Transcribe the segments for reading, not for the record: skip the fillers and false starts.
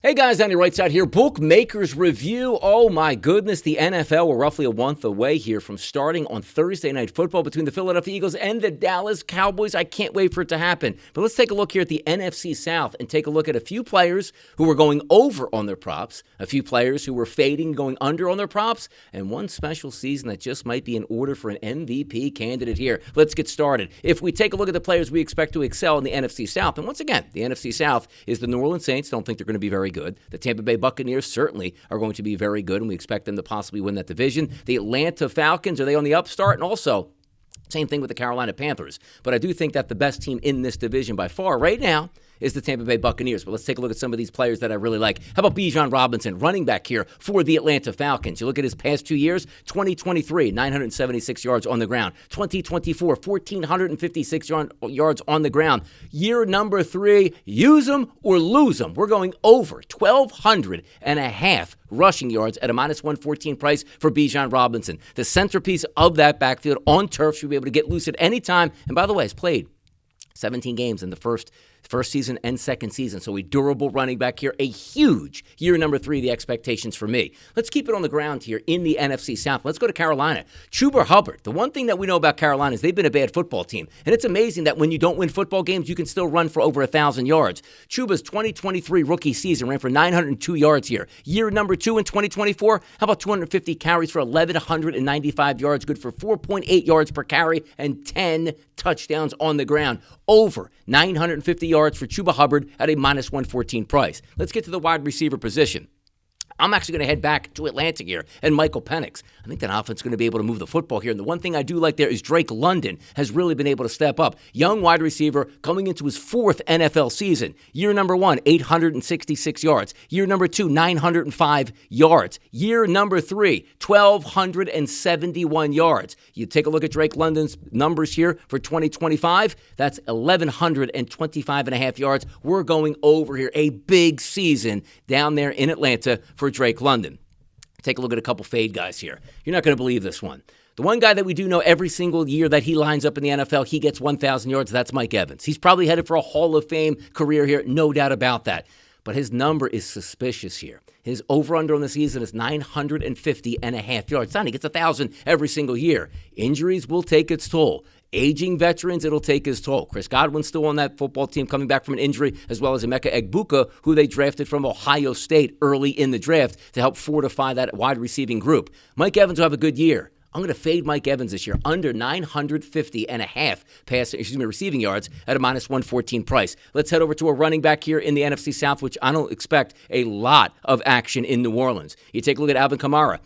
Hey guys, Donnie RightSide here. Bookmakers Review. Oh my goodness, the NFL, we're roughly a month away here from starting on Thursday Night Football between the Philadelphia Eagles and the Dallas Cowboys. I can't wait for it to happen. But let's take a look here at the NFC South and take a look at a few players who were going over on their props, a few players who were fading, going under on their props, and one special season that just might be in order for an MVP candidate here. Let's get started. If we take a look at the players we expect to excel in the NFC South, and once again, the NFC South is the New Orleans Saints. Don't think they're going to be very good. The Tampa Bay Buccaneers certainly are going to be very good, and we expect them to possibly win that division. The Atlanta Falcons, are they on the upstart? And also, same thing with the Carolina Panthers. But I do think that the best team in this division by far right now is the Tampa Bay Buccaneers. But let's take a look at some of these players that I really like. How about Bijan Robinson, running back here for the Atlanta Falcons? You look at his past 2 years, 2023, 976 yards on the ground. 2024, 1,456 yards on the ground. Year number 3, use them or lose them. We're going over 1,200 and a half rushing yards at a minus 114 price for Bijan Robinson. The centerpiece of that backfield on turf, should be able to get loose at any time. And by the way, has played 17 games in the first season and second season. So a durable running back here. A huge year number 3, the expectations for me. Let's keep it on the ground here in the NFC South. Let's go to Carolina. Chuba Hubbard. The one thing that we know about Carolina is they've been a bad football team. And it's amazing that when you don't win football games, you can still run for over 1,000 yards. Chuba's 2023 rookie season ran for 902 yards here. Year number 2 in 2024, how about 250 carries for 1,195 yards, good for 4.8 yards per carry and 10 touchdowns on the ground. Over 950 yards for Chuba Hubbard at a minus 114 price. Let's get to the wide receiver position. I'm actually going to head back to Atlanta here and Michael Penix. I think that offense is going to be able to move the football here. And the one thing I do like there is Drake London has really been able to step up. Young wide receiver coming into his 4th NFL season. Year number 1, 866 yards. Year number 2, 905 yards. Year number 3, 1,271 yards. You take a look at Drake London's numbers here for 2025. That's 1,125 and a half yards. We're going over here. A big season down there in Atlanta for Drake London. Take a look at a couple fade guys here. You're not going to believe this one. The one guy that we do know every single year that he lines up in the NFL, he gets 1,000 yards, that's Mike Evans. He's probably headed for a Hall of Fame career here, no doubt about that. But his number is suspicious here. His over-under on the season is 950 and a half yards. Sonny gets 1,000 every single year. Injuries will take its toll. Aging veterans, it'll take his toll. Chris Godwin's still on that football team coming back from an injury, as well as Emeka Egbuka, who they drafted from Ohio State early in the draft to help fortify that wide receiving group. Mike Evans will have a good year. I'm going to fade Mike Evans this year under 950 and a half receiving yards at a minus 114 price. Let's head over to a running back here in the NFC South, which I don't expect a lot of action in New Orleans. You take a look at Alvin Kamara.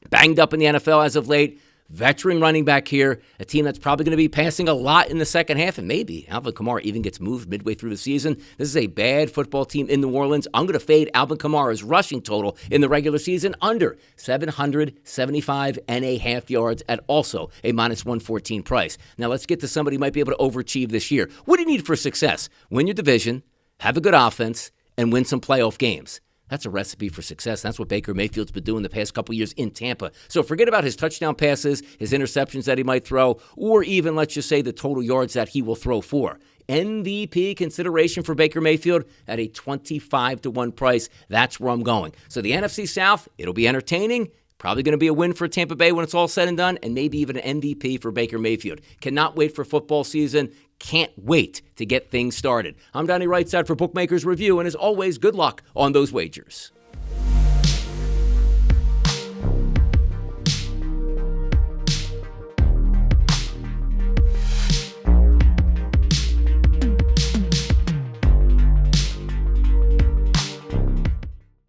Banged up in the NFL as of late. Veteran running back here, a team that's probably going to be passing a lot in the second half, and maybe Alvin Kamara even gets moved midway through the season. This is a bad football team in New Orleans. I'm going to fade Alvin Kamara's rushing total in the regular season under 775 and a half yards at also a minus 114 price. Now let's get to somebody who might be able to overachieve this year. What do you need for success? Win your division, have a good offense, and win some playoff games. That's a recipe for success. That's what Baker Mayfield's been doing the past couple years in Tampa. So forget about his touchdown passes, his interceptions that he might throw, or even, let's just say, the total yards that he will throw for. MVP consideration for Baker Mayfield at a 25-1 price. That's where I'm going. So the NFC South, it'll be entertaining. Probably going to be a win for Tampa Bay when it's all said and done, and maybe even an MVP for Baker Mayfield. Cannot wait for football season. Can't wait to get things started. I'm Donnie RightSide for Bookmakers Review, and as always, good luck on those wagers.